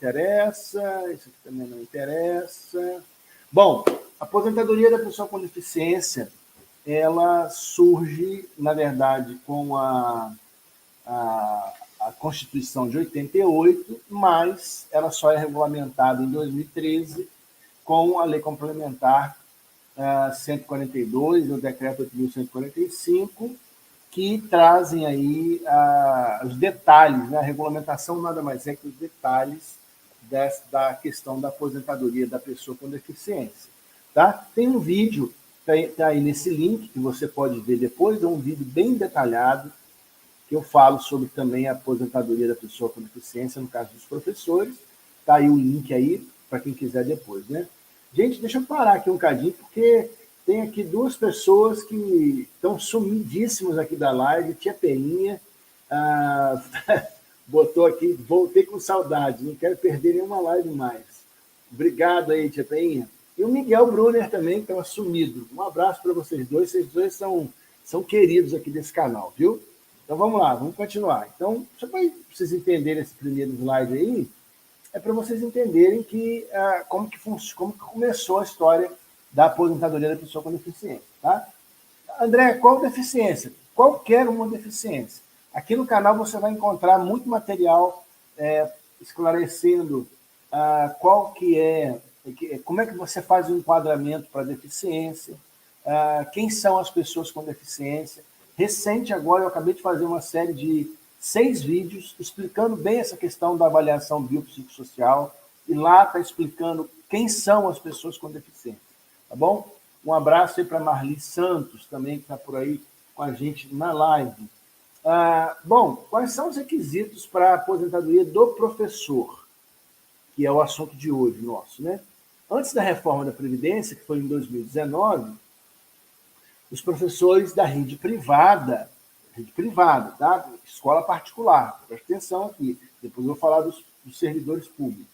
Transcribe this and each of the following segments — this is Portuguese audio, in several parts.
interessa, isso aqui também não interessa. Bom, a aposentadoria da pessoa com deficiência, ela surge, na verdade, com a Constituição de 88, mas ela só é regulamentada em 2013 com a Lei Complementar 142, o Decreto 8.145, que trazem aí os detalhes, né? A regulamentação nada mais é que os detalhes da questão da aposentadoria da pessoa com deficiência. Tá? Tem um vídeo, está aí nesse link, que você pode ver depois, é um vídeo bem detalhado, que eu falo sobre também a aposentadoria da pessoa com deficiência, no caso dos professores. Está aí o link aí, para quem quiser depois, né? Gente, deixa eu parar aqui um cadinho, porque tem aqui duas pessoas que estão sumidíssimas aqui da live. Tia Peninha botou aqui, voltei com saudade, não quero perder nenhuma live mais. Obrigado aí, Tia Peninha. E o Miguel Brunner também, que estava sumido. Um abraço para vocês dois são queridos aqui desse canal, viu? Então vamos lá, vamos continuar. Então, só para vocês entenderem esse primeiro slide aí, é para vocês entenderem como que começou a história da aposentadoria da pessoa com deficiência. Tá? André, qual deficiência? Qualquer uma deficiência. Aqui no canal você vai encontrar muito material esclarecendo qual que como é que você faz o enquadramento para deficiência, quem são as pessoas com deficiência. Recente agora, eu acabei de fazer uma série de 6 vídeos explicando bem essa questão da avaliação biopsicossocial, e lá está explicando quem são as pessoas com deficiência, tá bom? Um abraço aí para Marli Santos, também, que está por aí com a gente na live. Bom, quais são os requisitos para a aposentadoria do professor, que é o assunto de hoje nosso, né? Antes da reforma da Previdência, que foi em 2019, os professores da rede privada, tá? Escola particular, presta atenção aqui, depois eu vou falar dos servidores públicos,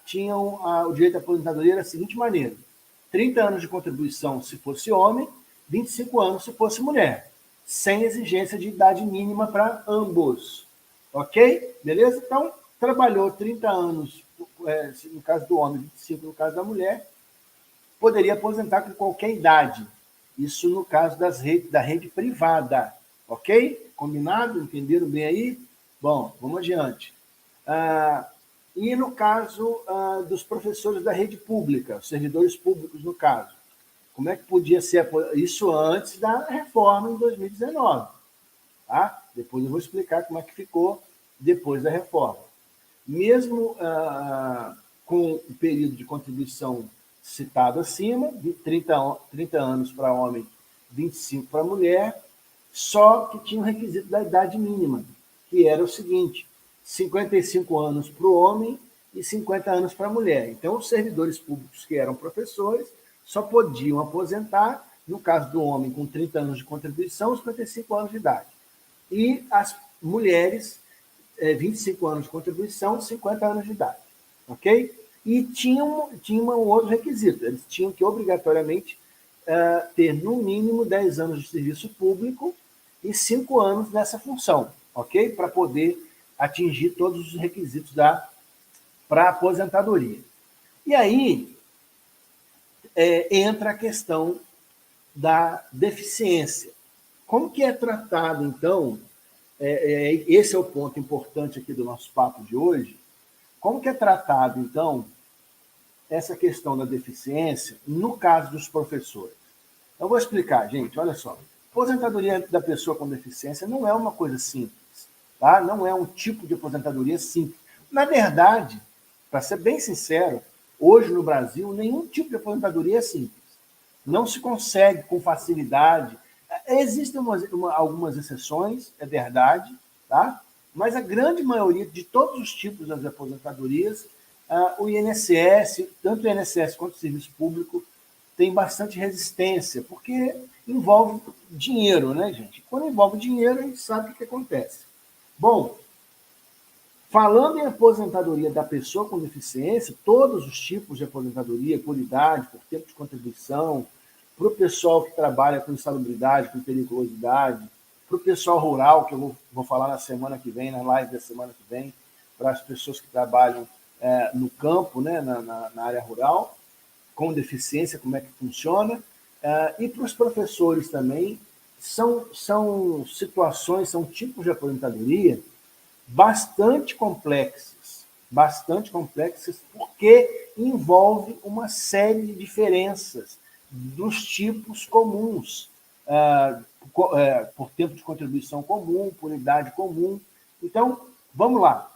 tinham o direito à aposentadoria da seguinte maneira: 30 anos de contribuição se fosse homem, 25 anos se fosse mulher, sem exigência de idade mínima para ambos. Ok? Beleza? Então, trabalhou 30 anos, no caso do homem, 25 no caso da mulher, poderia aposentar com qualquer idade. Isso no caso da rede privada. Ok? Combinado? Entenderam bem aí? Bom, vamos adiante. E no caso dos professores da rede pública, os servidores públicos, no caso, como é que podia ser isso antes da reforma em 2019? Tá? Depois eu vou explicar como é que ficou depois da reforma. Mesmo com o período de contribuição citado acima, de 30 anos para homem, 25 para mulher, só que tinha um requisito da idade mínima, que era o seguinte: 55 anos para o homem e 50 anos para a mulher. Então, os servidores públicos que eram professores só podiam aposentar, no caso do homem, com 30 anos de contribuição, 55 anos de idade. E as mulheres, 25 anos de contribuição, 50 anos de idade. Ok? E tinha um outro requisito: eles tinham que, obrigatoriamente, ter, no mínimo, 10 anos de serviço público e 5 anos nessa função, ok? Para poder atingir todos os requisitos para a aposentadoria. E aí entra a questão da deficiência. Como que é tratado, então, esse é o ponto importante aqui do nosso papo de hoje, como que é tratado, então, essa questão da deficiência no caso dos professores? Eu vou explicar, gente, olha só. Aposentadoria da pessoa com deficiência não é uma coisa simples, tá? Não é um tipo de aposentadoria simples. Na verdade, para ser bem sincero, hoje no Brasil, nenhum tipo de aposentadoria é simples. Não se consegue com facilidade. Existem algumas exceções, é verdade, tá? Mas a grande maioria de todos os tipos das aposentadorias, o INSS, tanto o INSS quanto o serviço público, tem bastante resistência, porque envolve dinheiro, né, gente? Quando envolve dinheiro, a gente sabe o que acontece. Bom, falando em aposentadoria da pessoa com deficiência, todos os tipos de aposentadoria, por idade, por tempo de contribuição, para o pessoal que trabalha com insalubridade, com periculosidade, para o pessoal rural, que eu vou falar na semana que vem, na live da semana que vem, para as pessoas que trabalham no campo, né, na área rural, com deficiência, como é que funciona. E para os professores também, são situações, são tipos de aposentadoria bastante complexos, porque envolve uma série de diferenças dos tipos comuns, por tempo de contribuição comum, por idade comum. Então, vamos lá.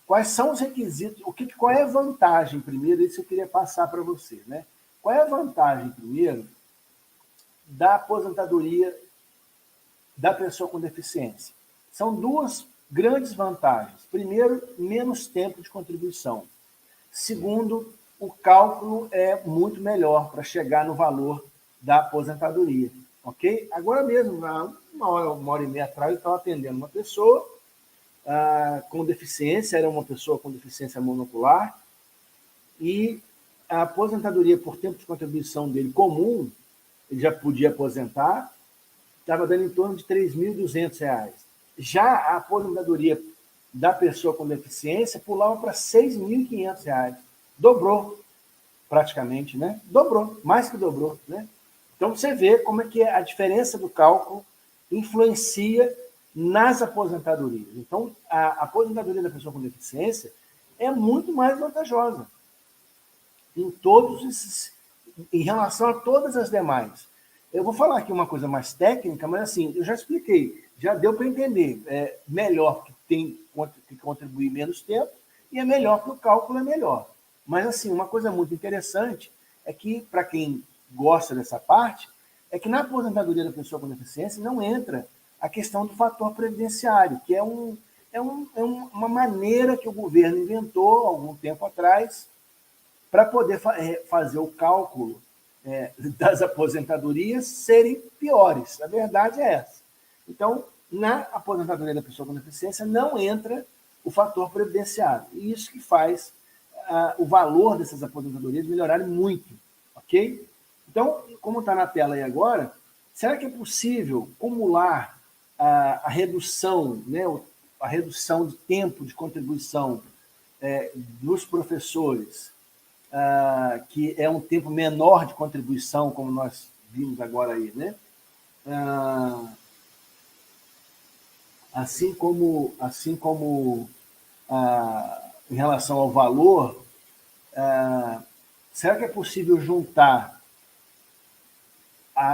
Quais são os requisitos? Qual é a vantagem, primeiro? Isso eu queria passar para você, né? Qual é a vantagem, primeiro, da aposentadoria da pessoa com deficiência? São duas grandes vantagens. Primeiro, menos tempo de contribuição. Segundo, o cálculo é muito melhor para chegar no valor da aposentadoria. Ok? Agora mesmo, uma hora e meia atrás, eu estava atendendo uma pessoa com deficiência, era uma pessoa com deficiência monocular, e a aposentadoria por tempo de contribuição dele comum, ele já podia aposentar, estava dando em torno de R$ 3.200. Já a aposentadoria da pessoa com deficiência pulava para R$ 6.500. Dobrou, praticamente, né? Dobrou, mais que dobrou, né? Então, você vê como é que a diferença do cálculo influencia nas aposentadorias. Então, a aposentadoria da pessoa com deficiência é muito mais vantajosa em relação a todas as demais. Eu vou falar aqui uma coisa mais técnica, mas assim, eu já expliquei, já deu para entender. É melhor que tem que contribuir menos tempo e é melhor que o cálculo é melhor. Mas assim, uma coisa muito interessante é que, para quem gosta dessa parte, é que na aposentadoria da pessoa com deficiência não entra a questão do fator previdenciário, que é uma maneira que o governo inventou há algum tempo atrás para poder fazer o cálculo das aposentadorias serem piores. A verdade é essa. Então, na aposentadoria da pessoa com deficiência não entra o fator previdenciário. E isso que faz o valor dessas aposentadorias melhorarem muito. Ok? Então, como está na tela aí agora, será que é possível acumular a redução, né, a redução de tempo de contribuição dos professores, que é um tempo menor de contribuição, como nós vimos agora aí, né? Assim como em relação ao valor, será que é possível juntar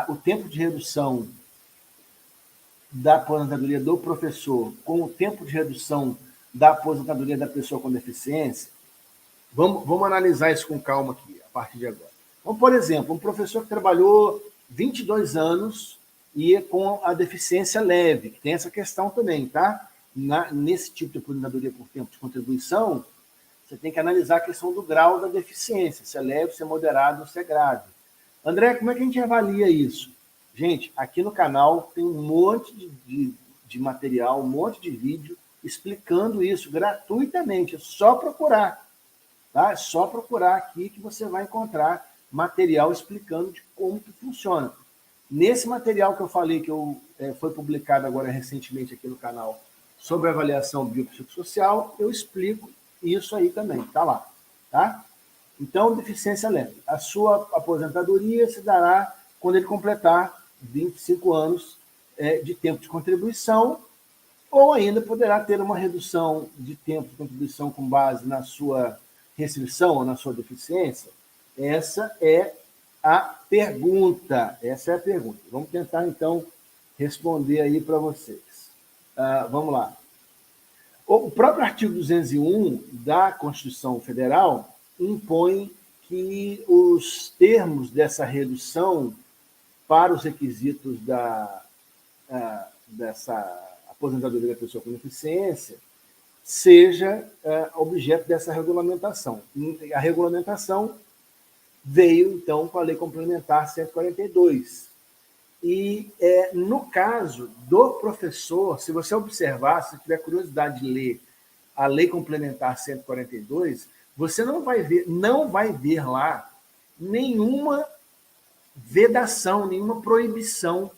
o tempo de redução da aposentadoria do professor com o tempo de redução da aposentadoria da pessoa com deficiência? Vamos analisar isso com calma aqui, a partir de agora. Então, por exemplo, um professor que trabalhou 22 anos e com a deficiência leve, que tem essa questão também, tá? Nesse tipo de aposentadoria por tempo de contribuição, você tem que analisar a questão do grau da deficiência, se é leve, se é moderado ou se é grave. André, como é que a gente avalia isso? Gente, aqui no canal tem um monte de material, um monte de vídeo explicando isso gratuitamente, é só procurar. Tá? É só procurar aqui que você vai encontrar material explicando de como que funciona. Nesse material que eu falei, que foi publicado agora recentemente aqui no canal, sobre avaliação biopsicossocial, eu explico isso aí também, tá lá. Tá? Então, deficiência leve. A sua aposentadoria se dará quando ele completar 25 anos de tempo de contribuição, ou ainda poderá ter uma redução de tempo de contribuição com base na sua restrição ou na sua deficiência? Essa é a pergunta. Vamos tentar, então, responder aí para vocês. Vamos lá. O próprio artigo 201 da Constituição Federal impõe que os termos dessa redução para os requisitos dessa aposentadoria da pessoa com deficiência seja objeto dessa regulamentação. A regulamentação veio, então, com a Lei Complementar 142. E, no caso do professor, se você observar, se tiver curiosidade de ler a Lei Complementar 142, você não vai ver lá nenhuma vedação, nenhuma proibição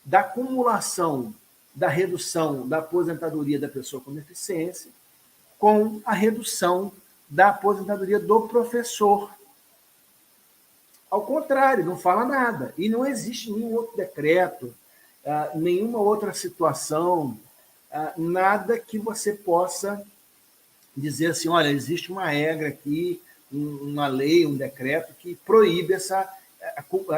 da acumulação da redução da aposentadoria da pessoa com deficiência com a redução da aposentadoria do professor. Ao contrário, não fala nada. E não existe nenhum outro decreto, nenhuma outra situação, nada que você possa dizer assim, olha, existe uma regra aqui, uma lei, um decreto que proíbe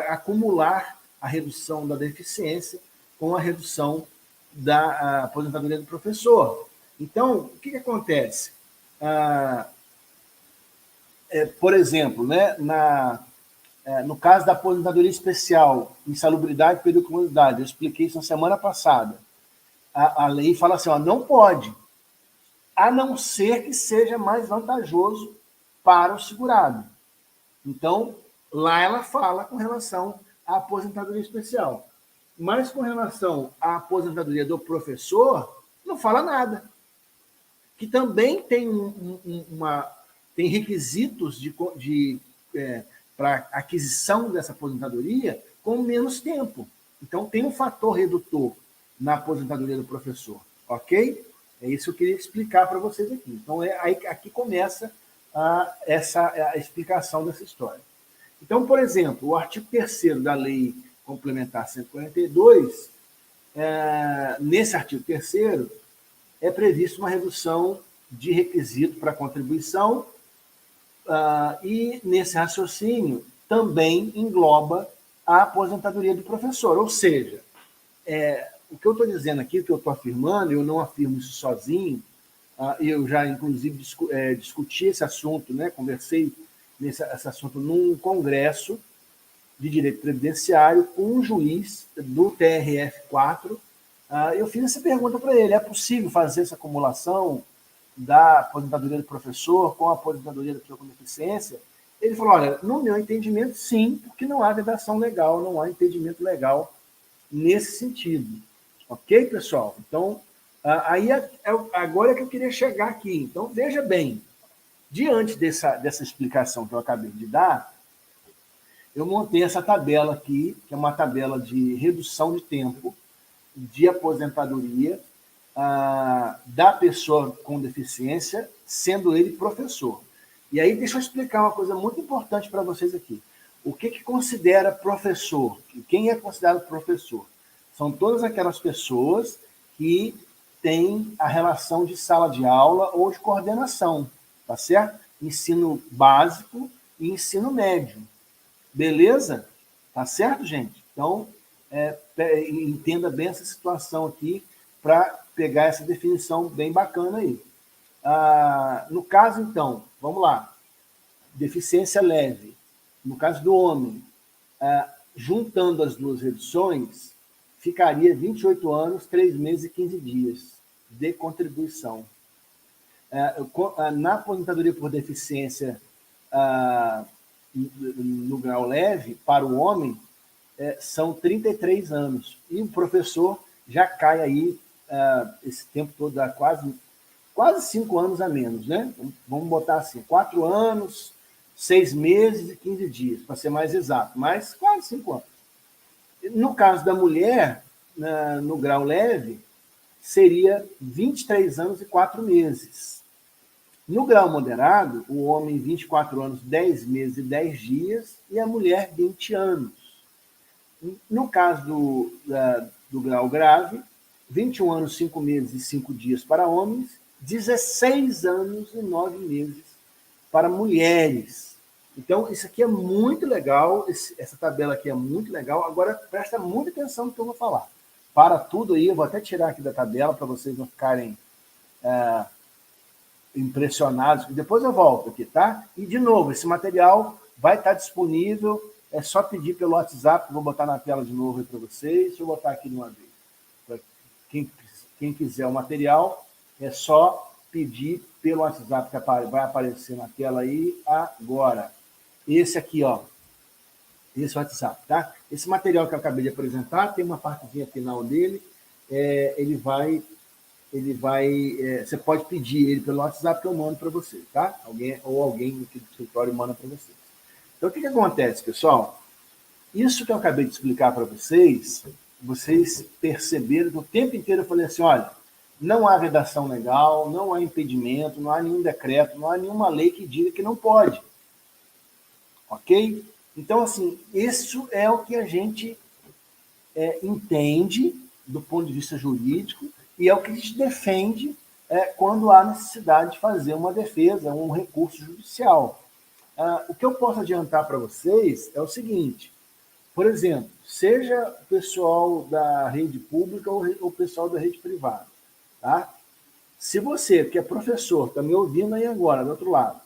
acumular a redução da deficiência com a redução da aposentadoria do professor. Então, o que acontece? Por exemplo, né, no caso da aposentadoria especial, insalubridade e periculosidade, eu expliquei isso na semana passada, a lei fala assim, ó, não pode, a não ser que seja mais vantajoso para o segurado. Então, lá ela fala com relação à aposentadoria especial. Mas com relação à aposentadoria do professor, não fala nada. Que também tem, tem requisitos para aquisição dessa aposentadoria com menos tempo. Então, tem um fator redutor na aposentadoria do professor, ok? É isso que eu queria explicar para vocês aqui. Então, aqui começa a explicação dessa história. Então, por exemplo, o artigo 3º da Lei Complementar 142, nesse artigo 3º, é prevista uma redução de requisito para contribuição e, nesse raciocínio, também engloba a aposentadoria do professor. Ou seja, o que eu estou dizendo aqui, o que eu estou afirmando, eu não afirmo isso sozinho, eu já, inclusive, discuti esse assunto, né, conversei esse assunto num congresso de direito previdenciário com um juiz do TRF4. Eu fiz essa pergunta para ele, é possível fazer essa acumulação da aposentadoria do professor com a aposentadoria da pessoa com deficiência? Ele falou, olha, no meu entendimento, sim, porque não há vedação legal, não há impedimento legal nesse sentido. Ok, pessoal? Então, agora é que eu queria chegar aqui. Então, veja bem, diante dessa explicação que eu acabei de dar, eu montei essa tabela aqui, que é uma tabela de redução de tempo de aposentadoria da pessoa com deficiência, sendo ele professor. E aí, deixa eu explicar uma coisa muito importante para vocês aqui. O que considera professor? Quem é considerado professor? São todas aquelas pessoas que têm a relação de sala de aula ou de coordenação, tá certo? Ensino básico e ensino médio. Beleza? Tá certo, gente? Então, entenda bem essa situação aqui para pegar essa definição bem bacana aí. No caso, então, vamos lá. Deficiência leve. No caso do homem, juntando as duas reduções, ficaria 28 anos, 3 meses e 15 dias de contribuição. Na aposentadoria por deficiência no grau leve, para o homem, são 33 anos. E o professor já cai aí, esse tempo todo, dá quase 5 anos a menos, né? Vamos botar assim, 4 anos, 6 meses e 15 dias, para ser mais exato, mas quase 5 anos. No caso da mulher, no grau leve, seria 23 anos e 4 meses. No grau moderado, o homem 24 anos, 10 meses e 10 dias, e a mulher 20 anos. No caso do grau grave, 21 anos, 5 meses e 5 dias para homens, 16 anos e 9 meses para mulheres. Então, isso aqui é muito legal, essa tabela aqui é muito legal. Agora, presta muita atenção no que eu vou falar. Para tudo aí, eu vou até tirar aqui da tabela para vocês não ficarem impressionados. Depois eu volto aqui, tá? E, de novo, esse material vai estar disponível, é só pedir pelo WhatsApp, vou botar na tela de novo aí para vocês, deixa eu botar aqui de uma vez. Para quem quiser o material, é só pedir pelo WhatsApp, que vai aparecer na tela aí agora. Esse aqui, ó, esse WhatsApp, tá? Esse material que eu acabei de apresentar, tem uma partezinha final dele, ele vai, você pode pedir ele pelo WhatsApp que eu mando para você, tá? Alguém aqui do escritório manda para você. Então, o que acontece, pessoal? Isso que eu acabei de explicar para vocês, vocês perceberam que o tempo inteiro eu falei assim, olha, Não há vedação legal, não há impedimento, não há nenhum decreto, não há nenhuma lei que diga que não pode. Ok? Então, assim, isso é o que a gente entende do ponto de vista jurídico e é o que a gente defende quando há necessidade de fazer uma defesa, um recurso judicial. O que eu posso adiantar para vocês é o seguinte, por exemplo, seja o pessoal da rede pública ou o pessoal da rede privada, tá? Se você, que é professor, está me ouvindo aí agora, do outro lado,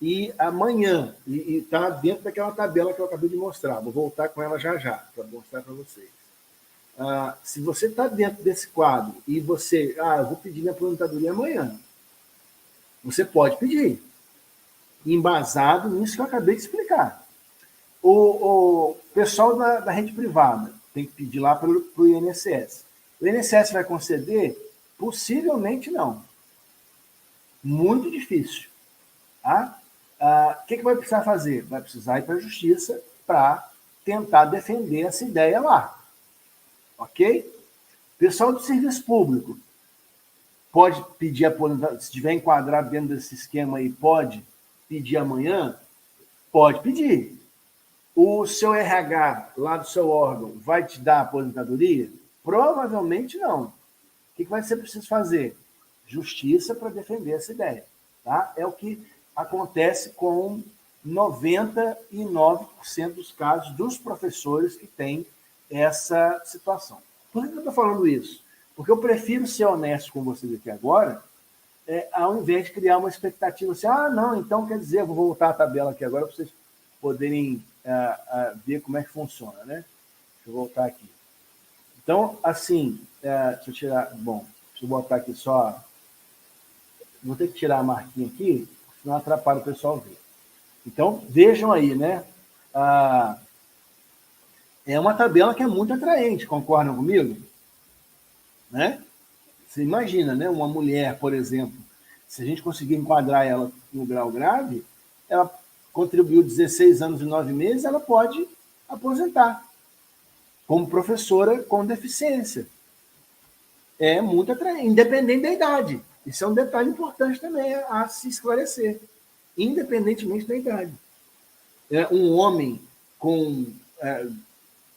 e amanhã, e está dentro daquela tabela que eu acabei de mostrar, vou voltar com ela já já, para mostrar para vocês. Se você está dentro desse quadro e você, eu vou pedir minha aposentadoria amanhã, você pode pedir, embasado nisso que eu acabei de explicar. O pessoal da rede privada tem que pedir lá para o INSS. O INSS vai conceder? Possivelmente não. Muito difícil. Tá? O que vai precisar fazer? Vai precisar ir para a justiça para tentar defender essa ideia lá. Ok? Pessoal do serviço público pode pedir aposentadoria, se estiver enquadrado dentro desse esquema aí, pode pedir amanhã? Pode pedir. O seu RH lá do seu órgão vai te dar aposentadoria? Provavelmente não. O que vai ser preciso fazer? Justiça para defender essa ideia. Tá? É o que acontece com 99% dos casos dos professores que têm essa situação. Por que eu estou falando isso? Porque eu prefiro ser honesto com vocês aqui agora, ao invés de criar uma expectativa assim, não, então quer dizer, eu vou voltar à tabela aqui agora para vocês poderem ver como é que funciona, né? Deixa eu voltar aqui. Então, assim, deixa eu tirar, deixa eu botar aqui só, vou ter que tirar a marquinha aqui, senão atrapalha o pessoal ver. Então, vejam aí, né? É uma tabela que é muito atraente, concordam comigo? Né? Você imagina, né? Uma mulher, por exemplo, se a gente conseguir enquadrar ela no grau grave, ela contribuiu 16 anos e 9 meses, ela pode aposentar como professora com deficiência. É muito atraente, independente da idade. Isso é um detalhe importante também a se esclarecer, independentemente da idade. Um homem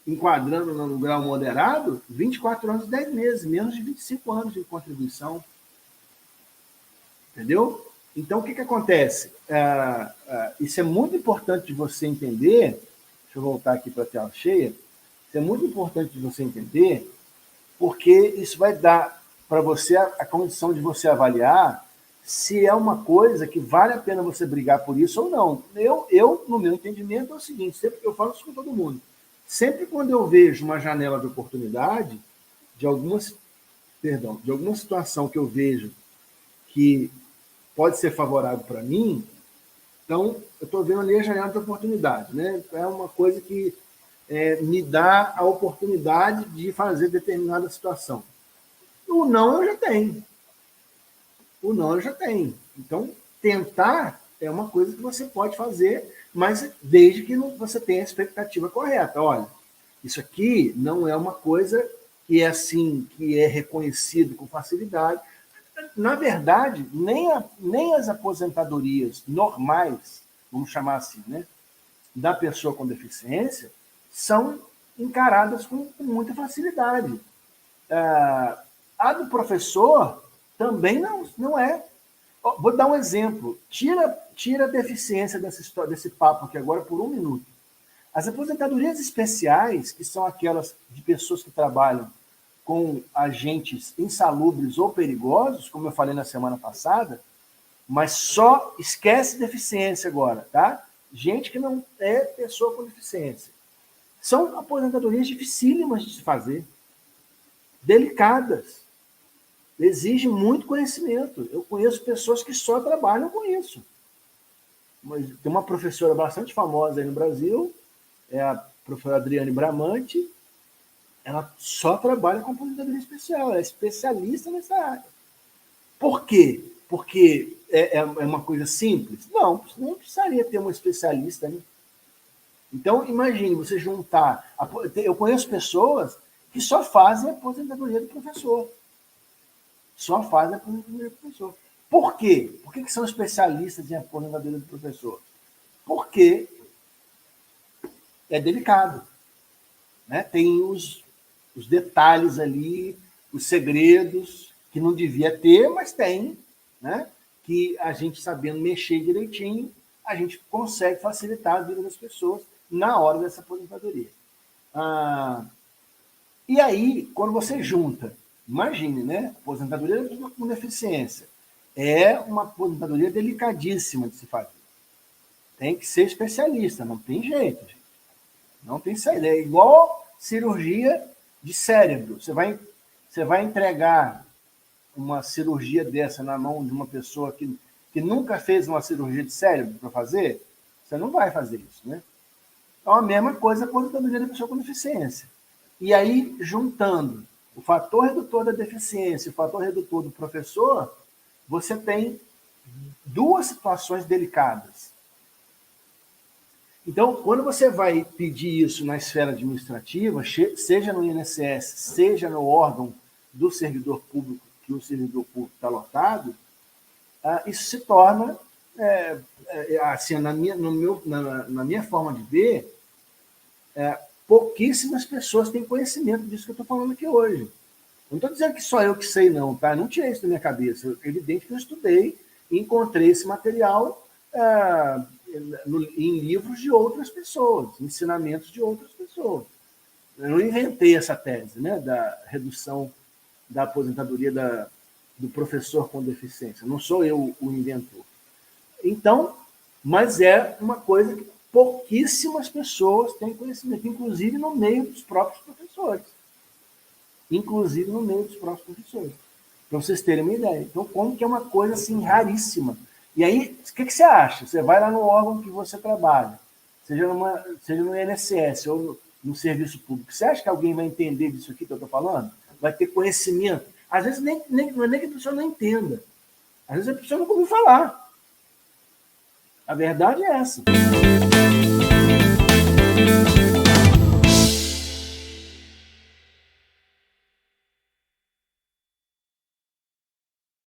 enquadrando no grau moderado, 24 anos e 10 meses, menos de 25 anos de contribuição. Entendeu? Então, o que acontece? Isso é muito importante de você entender, deixa eu voltar aqui para a tela cheia, isso é muito importante de você entender, porque isso vai dar para você a condição de você avaliar se é uma coisa que vale a pena você brigar por isso ou não. Eu no meu entendimento, é o seguinte, sempre eu falo isso com todo mundo, sempre quando eu vejo uma janela de oportunidade, de alguma situação que eu vejo que pode ser favorável para mim, então eu estou vendo ali a janela de oportunidade. Né? É uma coisa que me dá a oportunidade de fazer determinada situação. O não eu já tenho. O não eu já tenho. Então, tentar é uma coisa que você pode fazer, mas desde que você tenha a expectativa correta. Olha, isso aqui não é uma coisa que é assim, que é reconhecido com facilidade. Na verdade, nem as aposentadorias normais, vamos chamar assim, né, da pessoa com deficiência, são encaradas com muita facilidade. A do professor também não é. Vou dar um exemplo. Tira a deficiência desse papo aqui agora por 1 minuto. As aposentadorias especiais, que são aquelas de pessoas que trabalham com agentes insalubres ou perigosos, como eu falei na semana passada, mas só esquece deficiência agora, tá? Gente que não é pessoa com deficiência. São aposentadorias dificílimas de se fazer, delicadas. Exige muito conhecimento. Eu conheço pessoas que só trabalham com isso. Mas tem uma professora bastante famosa aí no Brasil, é a professora Adriane Bramante, ela só trabalha com aposentadoria especial, ela é especialista nessa área. Por quê? Porque é uma coisa simples? Não precisaria ter um especialista, né? Então, imagine você juntar... Eu conheço pessoas que só fazem a aposentadoria do professor. só faz a aposentadoria do professor. Por quê? Por que são especialistas em aposentadoria do professor? Porque é delicado, né? Tem os detalhes ali, os segredos que não devia ter, mas tem, né? Que a gente sabendo mexer direitinho, a gente consegue facilitar a vida das pessoas na hora dessa aposentadoria. E aí, quando você junta, imagine, né? Aposentadoria com deficiência. É uma aposentadoria delicadíssima de se fazer. Tem que ser especialista, não tem jeito, gente. Não tem saída. É igual cirurgia de cérebro. Você vai entregar uma cirurgia dessa na mão de uma pessoa que nunca fez uma cirurgia de cérebro para fazer? Você não vai fazer isso, né? Então, a mesma coisa a aposentadoria da pessoa com deficiência. E aí, juntando o fator redutor da deficiência e o fator redutor do professor, você tem duas situações delicadas. Então, quando você vai pedir isso na esfera administrativa, seja no INSS, seja no órgão do servidor público, que o servidor público está lotado, isso se torna, assim, na minha forma de ver, pouquíssimas pessoas têm conhecimento disso que eu estou falando aqui hoje. Não estou dizendo que só eu que sei, não, tá? Não tirei isso da minha cabeça. É evidente que eu estudei e encontrei esse material em livros de outras pessoas, ensinamentos de outras pessoas. Eu não inventei essa tese, né, da redução da aposentadoria do professor com deficiência. Não sou eu o inventor. Então, mas é uma coisa que pouquíssimas pessoas têm conhecimento, inclusive no meio dos próprios professores. Para vocês terem uma ideia. Então, como que é uma coisa assim raríssima. E aí, o que você acha? Você vai lá no órgão que você trabalha, seja no INSS ou no serviço público. Você acha que alguém vai entender disso aqui que eu estou falando? Vai ter conhecimento? Às vezes não é nem que a pessoa não entenda. Às vezes a pessoa nunca ouviu falar. A verdade é essa.